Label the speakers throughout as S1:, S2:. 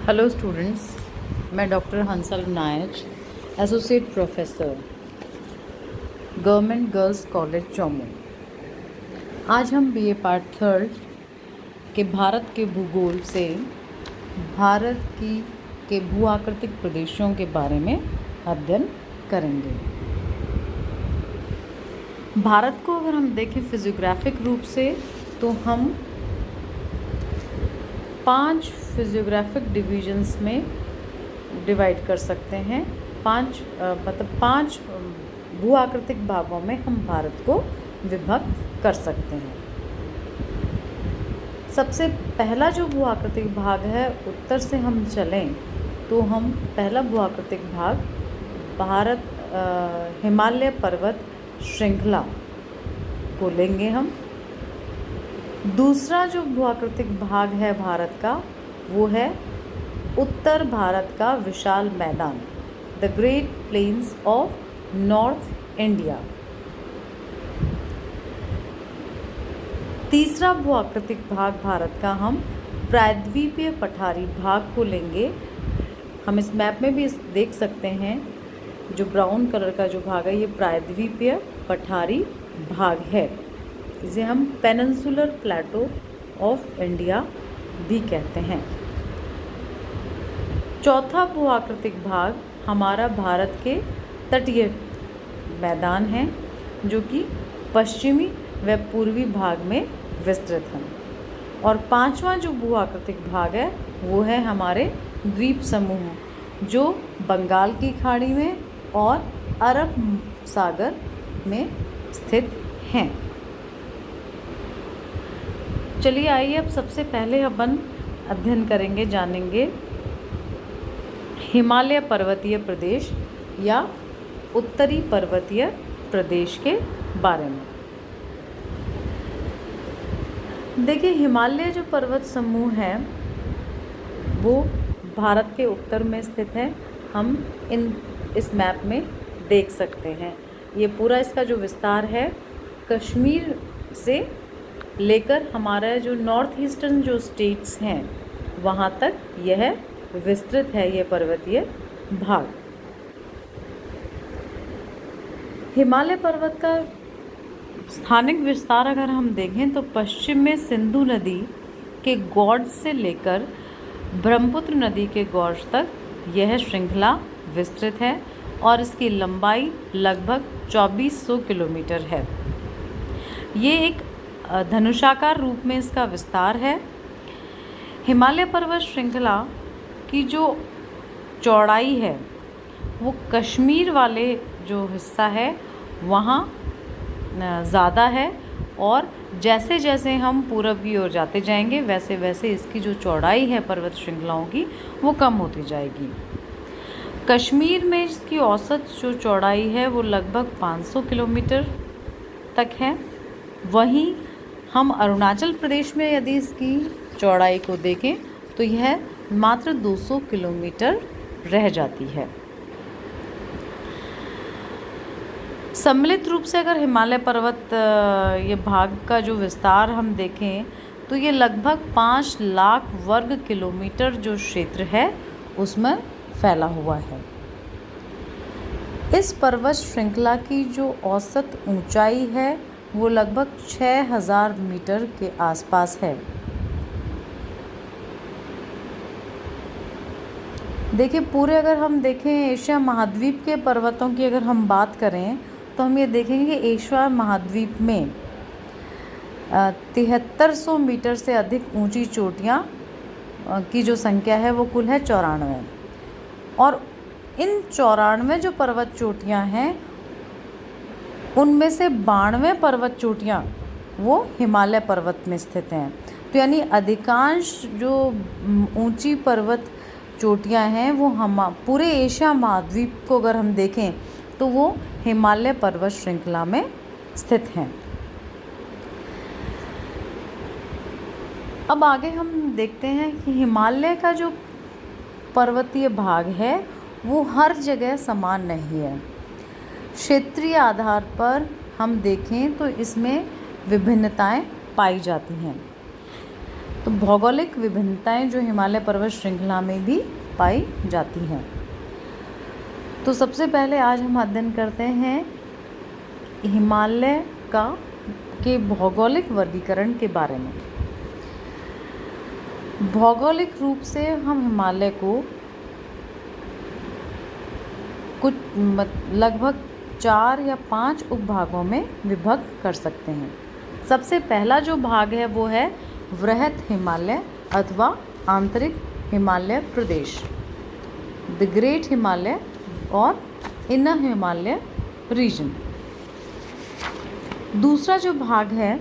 S1: Hello students, मैं doctor Hansal Nayak, associate professor, government girls college Jammu. आज हम बीए पार्ट थर्ड के भारत के भूगोल से भारत के भू आकृतिक प्रदेशों के बारे में अध्ययन करेंगे। भारत को अगर हम देखें फिजियोग्राफिक रूप से तो हम 5 फिजियोग्राफिक डिवीजन्स में डिवाइड कर सकते हैं। 5 भू आकृतिक भागों में हम भारत को विभक्त कर सकते हैं। सबसे पहला जो भू आकृतिक भाग है, उत्तर से हम चलें तो हम पहला भू आकृतिक भाग भारत हिमालय पर्वत श्रृंखला को लेंगे हम। दूसरा जो भू आकृतिक भाग है भारत का, वो है उत्तर भारत का विशाल मैदान, the great plains of north India. तीसरा भू आकृतिक भाग भारत का हम प्रायद्वीपीय पठारी भाग को लेंगे। हम इस मैप में भी देख सकते हैं, जो ब्राउन कलर का जो भाग है ये प्रायद्वीपीय पठारी भाग है। इसे हम पेनिनसुलर प्लेटो ऑफ इंडिया भी कहते हैं। चौथा भू आकृतिक भाग हमारा भारत के तटीय मैदान है, जो कि पश्चिमी व पूर्वी भाग में विस्तृत है। और पांचवा जो भू आकृतिक भाग है वो है हमारे द्वीप समूह, जो बंगाल की खाड़ी में और अरब सागर में स्थित हैं। चलिए आइए अब सबसे पहले अपन अध्ययन करेंगे, जानेंगे हिमालय पर्वतीय प्रदेश या उत्तरी पर्वतीय प्रदेश के बारे में। देखिए, हिमालय जो पर्वत समूह है वो भारत के उत्तर में स्थित है। हम इस मैप में देख सकते हैं। ये पूरा इसका जो विस्तार है, कश्मीर से लेकर हमारा जो नॉर्थ ईस्टर्न जो स्टेट्स हैं वहाँ तक यह विस्तृत है, ये पर्वतीय भाग। हिमालय पर्वत का स्थानिक विस्तार अगर हम देखें तो पश्चिम में सिंधु नदी के गॉर्ज से लेकर ब्रह्मपुत्र नदी के गॉर्ज तक यह श्रृंखला विस्तृत है और इसकी लंबाई लगभग 2400 किलोमीटर है। ये एक धनुषाकार रूप में इसका विस्तार है। हिमालय पर्वत श्रृंखला की जो चौड़ाई है वो कश्मीर वाले जो हिस्सा है वहाँ ज़्यादा है, और जैसे जैसे हम पूरब की ओर जाते जाएंगे वैसे वैसे इसकी जो चौड़ाई है पर्वत श्रृंखलाओं की वो कम होती जाएगी। कश्मीर में इसकी औसत जो चौड़ाई है वो लगभग 500 किलोमीटर तक है। वहीं हम अरुणाचल प्रदेश में यदि इसकी चौड़ाई को देखें तो यह मात्र 200 किलोमीटर रह जाती है। सम्मिलित रूप से अगर हिमालय पर्वत ये भाग का जो विस्तार हम देखें तो ये लगभग 5 लाख वर्ग किलोमीटर जो क्षेत्र है उसमें फैला हुआ है। इस पर्वत श्रृंखला की जो औसत ऊंचाई है वो लगभग 6000 मीटर के आसपास है। देखिए, पूरे अगर हम देखें एशिया महाद्वीप के पर्वतों की अगर हम बात करें तो हम ये देखेंगे कि एशिया महाद्वीप में 7300 मीटर से अधिक ऊंची चोटियाँ की जो संख्या है वो कुल है 94। और इन 94 जो पर्वत चोटियाँ हैं उनमें से 92 पर्वत चोटियाँ वो हिमालय पर्वत में स्थित हैं। तो यानी अधिकांश जो ऊंची पर्वत चोटियाँ हैं वो हम पूरे एशिया महाद्वीप को अगर हम देखें तो वो हिमालय पर्वत श्रृंखला में स्थित हैं। अब आगे हम देखते हैं कि हिमालय का जो पर्वतीय भाग है वो हर जगह समान नहीं है। क्षेत्रीय आधार पर हम देखें तो इसमें विभिन्नताएं पाई जाती हैं। तो भौगोलिक विभिन्नताएं जो हिमालय पर्वत श्रृंखला में भी पाई जाती हैं। तो सबसे पहले आज हम अध्ययन करते हैं हिमालय के भौगोलिक वर्गीकरण के बारे में। भौगोलिक रूप से हम हिमालय को कुछ लगभग 4 या 5 उपभागों में विभक्त कर सकते हैं। सबसे पहला जो भाग है वो है वृहत हिमालय अथवा आंतरिक हिमालय प्रदेश, द ग्रेट हिमालय और इनर हिमालय रीजन। दूसरा जो भाग है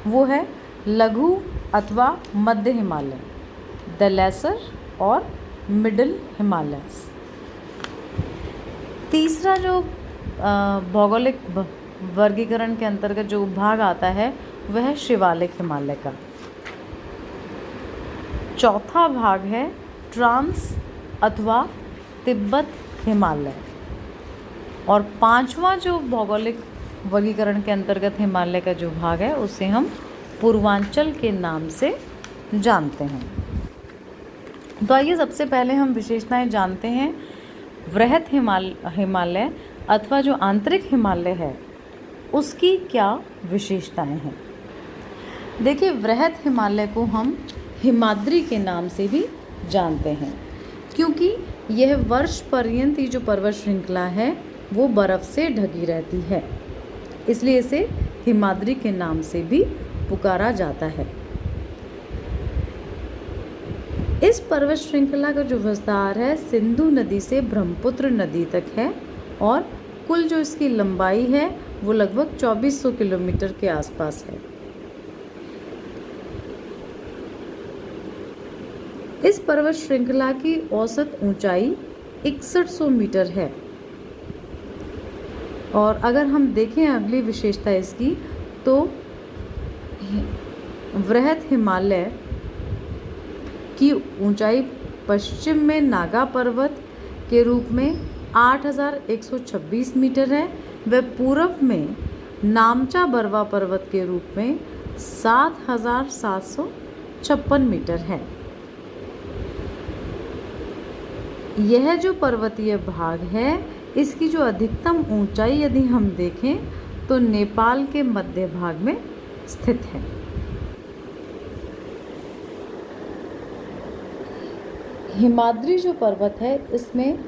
S1: वो है लघु अथवा मध्य हिमालय, द लेसर और मिडिल हिमालयस। तीसरा जो भौगोलिक वर्गीकरण के अंतर्गत जो भाग आता है वह है शिवालिक हिमालय का। चौथा भाग है ट्रांस अथवा तिब्बत हिमालय। और पांचवा जो भौगोलिक वर्गीकरण के अंतर्गत हिमालय का जो भाग है उसे हम पूर्वांचल के नाम से जानते हैं। तो आइए सबसे पहले हम विशेषताएं जानते हैं। वृहत हिमालय अथवा जो आंतरिक हिमालय है उसकी क्या विशेषताएं हैं। देखिए, वृहत हिमालय को हम हिमाद्री के नाम से भी जानते हैं, क्योंकि यह वर्ष पर्यंत ही जो पर्वत श्रृंखला है वो बर्फ़ से ढकी रहती है, इसलिए इसे हिमाद्री के नाम से भी पुकारा जाता है। इस पर्वत श्रृंखला का जो विस्तार है सिंधु नदी से ब्रह्मपुत्र नदी तक है और कुल जो इसकी लंबाई है वो लगभग 2400 किलोमीटर के आसपास है। इस पर्वत श्रृंखला की औसत ऊंचाई 6100 मीटर है। और अगर हम देखें अगली विशेषता इसकी, तो वृहत हिमालय की ऊंचाई पश्चिम में नागा पर्वत के रूप में 8126 मीटर है, व पूर्व में नामचा बरवा पर्वत के रूप में 7756 मीटर है। यह जो पर्वतीय भाग है इसकी जो अधिकतम ऊंचाई यदि हम देखें तो नेपाल के मध्य भाग में स्थित है। हिमाद्री जो पर्वत है इसमें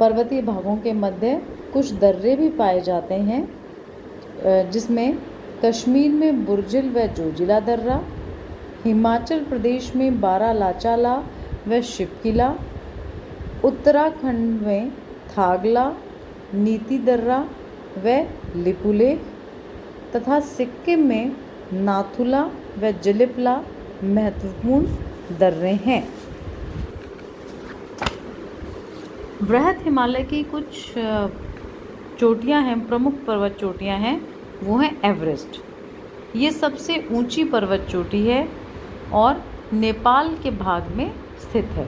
S1: पर्वतीय भागों के मध्य कुछ दर्रे भी पाए जाते हैं, जिसमें कश्मीर में बुर्जिल व जोजिला दर्रा, हिमाचल प्रदेश में बारालाचाला व शिवकिला, उत्तराखंड में थागला, नीति दर्रा व लिपुलेख तथा सिक्किम में नाथुला व जिलिपला महत्वपूर्ण दर्रे हैं। वृहत हिमालय की कुछ चोटियां हैं, प्रमुख पर्वत चोटियां हैं, वो हैं एवरेस्ट। ये सबसे ऊंची पर्वत चोटी है और नेपाल के भाग में स्थित है।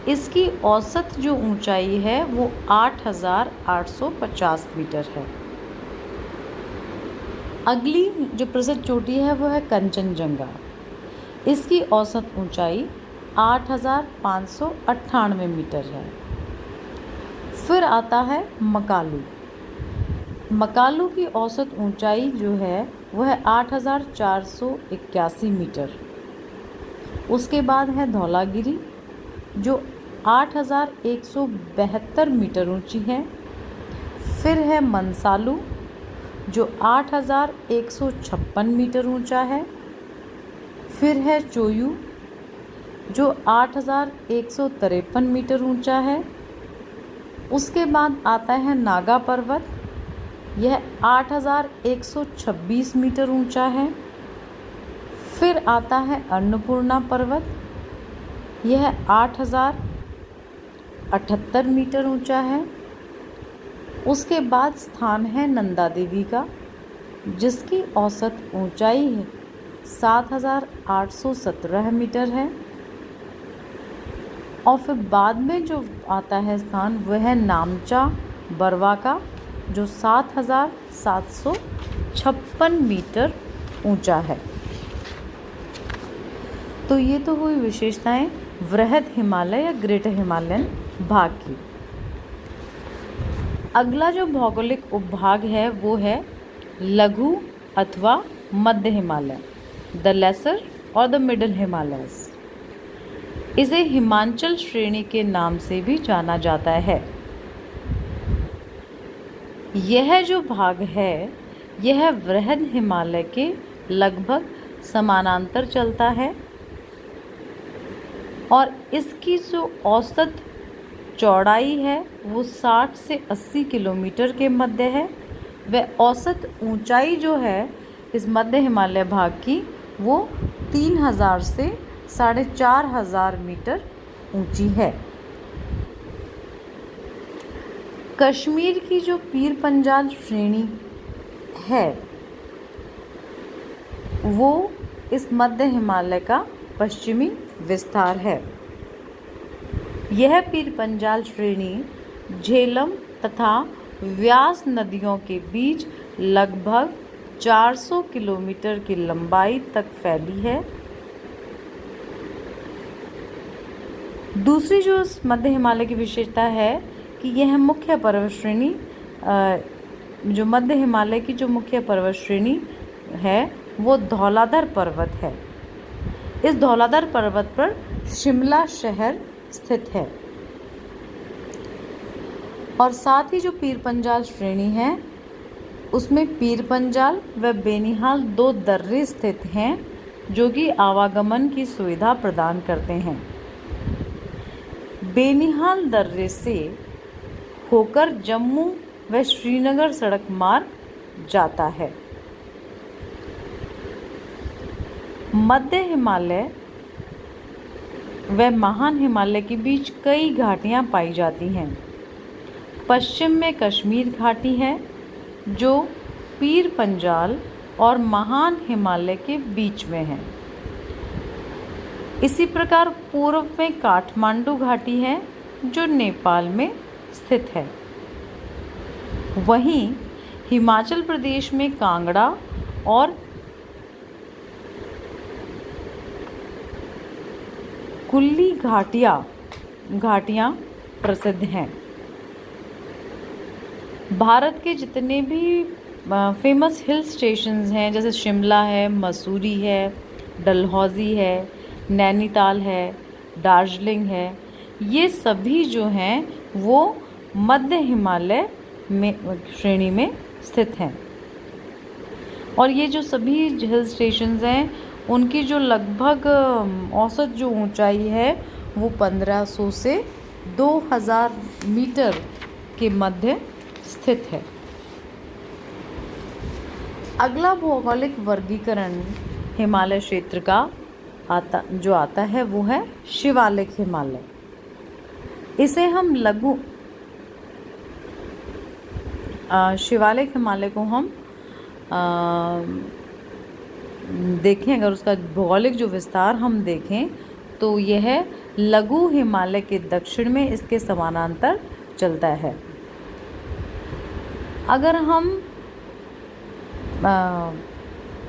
S1: इसकी औसत जो ऊंचाई है वो 8850 मीटर है। अगली जो प्रसिद्ध चोटी है वो है कंचनजंगा। इसकी औसत ऊंचाई 8598 मीटर है। फिर आता है मकालू। मकालू की औसत ऊंचाई जो है वह है 8481 मीटर। उसके बाद है धौलागिरी जो 8172 मीटर ऊंची है। फिर है मनसालू जो 8156 मीटर ऊंचा है। फिर है चोयू जो 8153 मीटर ऊंचा है। उसके बाद आता है नागा पर्वत, यह 8126 मीटर ऊंचा है। फिर आता है अन्नपूर्णा पर्वत, यह 8078 मीटर ऊंचा है। उसके बाद स्थान है नंदा देवी का, जिसकी औसत ऊंचाई है 7817 मीटर है। और फिर बाद में जो आता है स्थान वह है नामचा बरवा का, जो 7756 मीटर ऊंचा है। तो ये तो हुई विशेषताएं वृहद हिमालय या ग्रेटर हिमालयन भाग की। अगला जो भौगोलिक उपभाग है वो है लघु अथवा मध्य हिमालय, द लेसर और द मिडल हिमालयस। इसे हिमाचल श्रेणी के नाम से भी जाना जाता है। यह जो भाग है यह वृहद हिमालय के लगभग समानांतर चलता है और इसकी जो औसत चौड़ाई है वो 60 से 80 किलोमीटर के मध्य है। वह औसत ऊंचाई जो है इस मध्य हिमालय भाग की वो 3000 से 4500 मीटर ऊंची है। कश्मीर की जो पीर पंजाल श्रेणी है वो इस मध्य हिमालय का पश्चिमी विस्तार है। यह पीर पंजाल श्रेणी झेलम तथा व्यास नदियों के बीच लगभग 400 किलोमीटर की लंबाई तक फैली है। दूसरी जो इस मध्य हिमालय की विशेषता है कि यह मुख्य पर्वत श्रेणी जो मध्य हिमालय की जो मुख्य पर्वत श्रेणी है वो धौलाधर पर्वत है। इस धौलाधर पर्वत पर शिमला शहर स्थित है और साथ ही जो पीर पंजाल श्रेणी है उसमें पीर पंजाल व बेनिहाल 2 दर्रे स्थित हैं जो कि आवागमन की सुविधा प्रदान करते हैं। बेनिहाल दर्रे से होकर जम्मू व श्रीनगर सड़क मार्ग जाता है। मध्य हिमालय व महान हिमालय के बीच कई घाटियां पाई जाती हैं। पश्चिम में कश्मीर घाटी है जो पीर पंजाल और महान हिमालय के बीच में है। इसी प्रकार पूर्व में काठमांडू घाटी है जो नेपाल में स्थित है। वहीं हिमाचल प्रदेश में कांगड़ा और कुल्ली घाटियाँ प्रसिद्ध हैं। भारत के जितने भी फेमस हिल स्टेशंस हैं जैसे शिमला है, मसूरी है, डलहौजी है, नैनीताल है, दार्जिलिंग है, ये सभी जो हैं वो मध्य हिमालय में श्रेणी में स्थित हैं। और ये जो सभी हिल स्टेशंस हैं उनकी जो लगभग औसत जो ऊंचाई है वो 1500 से 2000 मीटर के मध्य स्थित है। अगला भौगोलिक वर्गीकरण हिमालय क्षेत्र का आता है वो है शिवालिक हिमालय। इसे हम शिवालिक हिमालय को हम देखें, अगर उसका भौगोलिक जो विस्तार हम देखें तो यह लघु हिमालय के दक्षिण में इसके समानांतर चलता है। अगर हम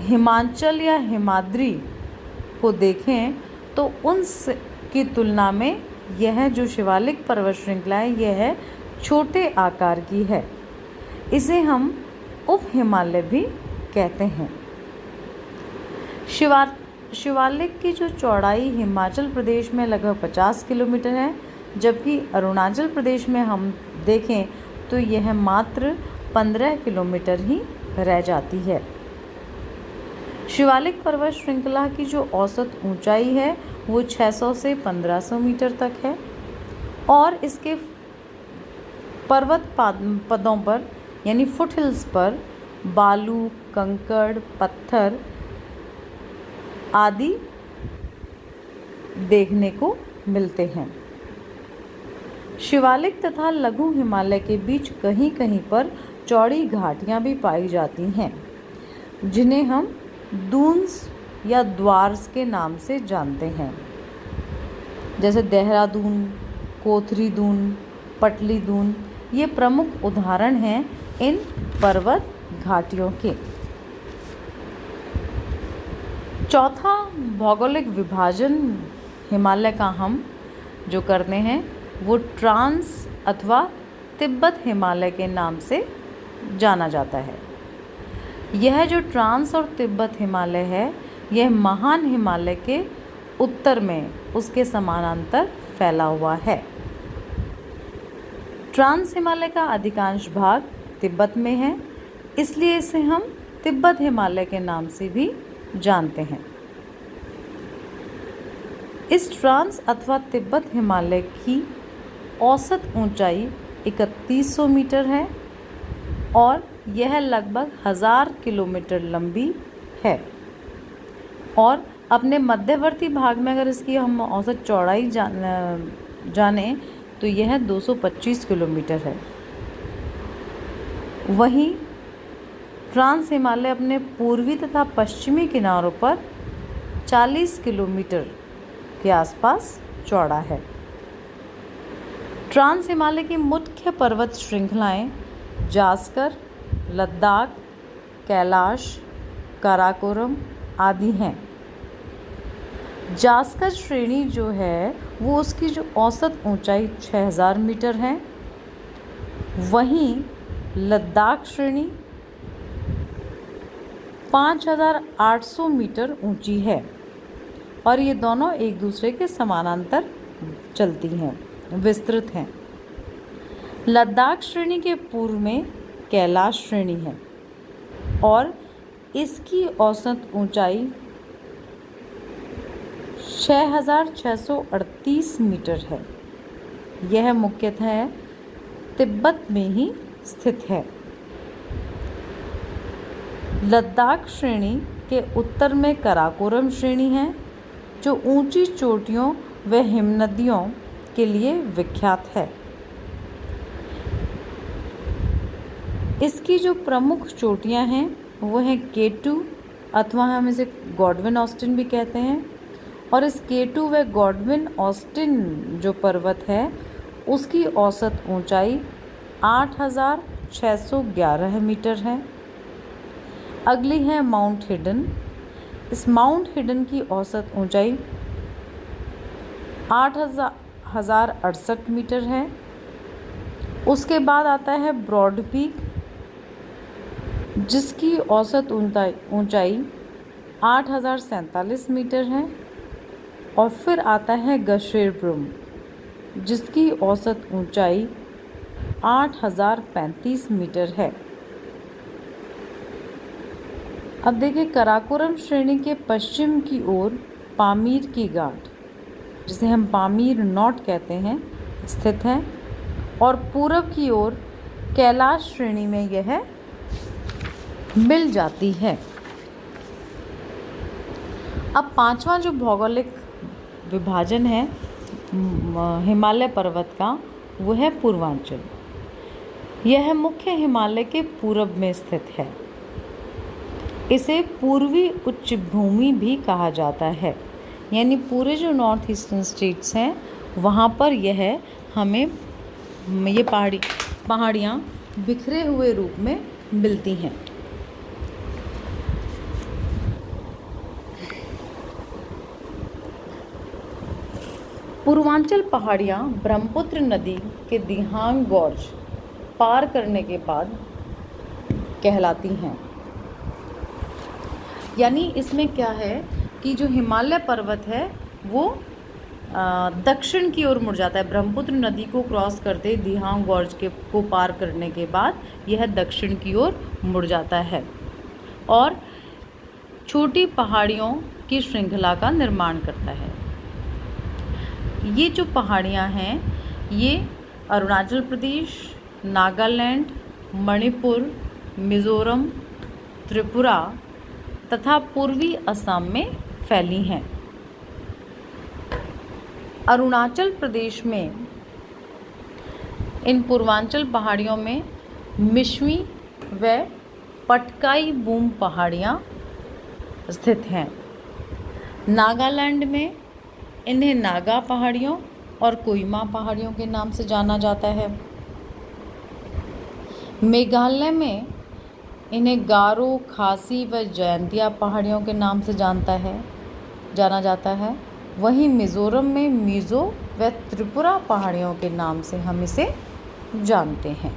S1: हिमाचल या हिमाद्री को देखें तो उनकी तुलना में यह जो शिवालिक पर्वत श्रृंखला है यह छोटे आकार की है। इसे हम उप हिमालय भी कहते हैं। शिवालिक की जो चौड़ाई हिमाचल प्रदेश में लगभग 50 किलोमीटर है, जबकि अरुणाचल प्रदेश में हम देखें तो यह मात्र 15 किलोमीटर ही रह जाती है। शिवालिक पर्वत श्रृंखला की जो औसत ऊंचाई है वो 600 से 1500 मीटर तक है और इसके पर्वत पदों पर यानी फुटहिल्स पर बालू, कंकड़, पत्थर आदि देखने को मिलते हैं। शिवालिक तथा लघु हिमालय के बीच कहीं कहीं पर चौड़ी घाटियां भी पाई जाती हैं जिन्हें हम दून्स या द्वार्स के नाम से जानते हैं, जैसे देहरादून, कोथरी दून, पटली दून। ये प्रमुख उदाहरण हैं इन पर्वत घाटियों के। चौथा भौगोलिक विभाजन हिमालय का हम जो करते हैं वो ट्रांस अथवा तिब्बत हिमालय के नाम से जाना जाता है। यह जो ट्रांस और तिब्बत हिमालय है, यह महान हिमालय के उत्तर में उसके समानांतर फैला हुआ है। ट्रांस हिमालय का अधिकांश भाग तिब्बत में है, इसलिए इसे हम तिब्बत हिमालय के नाम से भी जानते हैं। इस ट्रांस अथवा तिब्बत हिमालय की औसत ऊंचाई 3100 मीटर है और यह लगभग 1000 किलोमीटर लंबी है। और अपने मध्यवर्ती भाग में अगर इसकी हम औसत चौड़ाई जाने तो यह 225 किलोमीटर है। वहीं ट्रांस हिमालय अपने पूर्वी तथा पश्चिमी किनारों पर 40 किलोमीटर के आसपास चौड़ा है। ट्रांस हिमालय की मुख्य पर्वत श्रृंखलाएं जास्कर, लद्दाख, कैलाश, काराकोरम आदि हैं। जास्कर श्रेणी जो है वो उसकी जो औसत ऊंचाई 6000 मीटर है, वहीं लद्दाख श्रेणी 5800 मीटर ऊंची है और ये दोनों एक दूसरे के समानांतर चलती हैं, विस्तृत हैं। लद्दाख श्रेणी के पूर्व में कैलाश श्रेणी है और इसकी औसत ऊंचाई 6638 मीटर है। यह मुख्यतः तिब्बत में ही स्थित है। लद्दाख श्रेणी के उत्तर में काराकोरम श्रेणी है जो ऊंची चोटियों व हिमनदियों के लिए विख्यात है। इसकी जो प्रमुख चोटियां हैं वो हैं K2 अथवा हम इसे गॉडविन ऑस्टिन भी कहते हैं, और इस K2 व गॉडविन ऑस्टिन जो पर्वत है उसकी औसत ऊंचाई 8611 मीटर है। अगली है माउंट हिडन। इस माउंट हिडन की औसत ऊंचाई 8068 मीटर है। उसके बाद आता है ब्रॉड पीक जिसकी औसत ऊंचाई 8047 मीटर है। और फिर आता है गशेरब्रुम जिसकी औसत ऊंचाई 8035 मीटर है। अब देखिए काराकोरम श्रेणी के पश्चिम की ओर पामीर की गांठ जिसे हम पामीर नॉट कहते हैं स्थित है और पूरब की ओर कैलाश श्रेणी में यह मिल जाती है। अब पांचवा जो भौगोलिक विभाजन है हिमालय पर्वत का वो है पूर्वांचल। यह मुख्य हिमालय के पूरब में स्थित है। इसे पूर्वी उच्च भूमि भी कहा जाता है, यानी पूरे जो नॉर्थ ईस्टर्न स्टेट्स हैं वहाँ पर यह हमें ये पहाड़ियाँ बिखरे हुए रूप में मिलती हैं। पूर्वांचल पहाड़ियाँ ब्रह्मपुत्र नदी के दिहांग गॉर्ज पार करने के बाद कहलाती हैं। यानी इसमें क्या है कि जो हिमालय पर्वत है वो दक्षिण की ओर मुड़ जाता है। ब्रह्मपुत्र नदी को क्रॉस करते दिहांग गॉर्ज को पार करने के बाद यह दक्षिण की ओर मुड़ जाता है और छोटी पहाड़ियों की श्रृंखला का निर्माण करता है। ये जो पहाड़ियाँ हैं ये अरुणाचल प्रदेश, नागालैंड, मणिपुर, मिज़ोरम, त्रिपुरा तथा पूर्वी असम में फैली हैं। अरुणाचल प्रदेश में इन पूर्वांचल पहाड़ियों में मिश्मी व पटकाई बूम पहाड़ियाँ स्थित हैं। नागालैंड में इन्हें नागा पहाड़ियों और कोहिमा पहाड़ियों के नाम से जाना जाता है। मेघालय में इन्हें गारो, खासी व जयंतिया पहाड़ियों के नाम से जानता है। जाना जाता है। वहीं मिज़ोरम में मिज़ो व त्रिपुरा पहाड़ियों के नाम से हम इसे जानते हैं।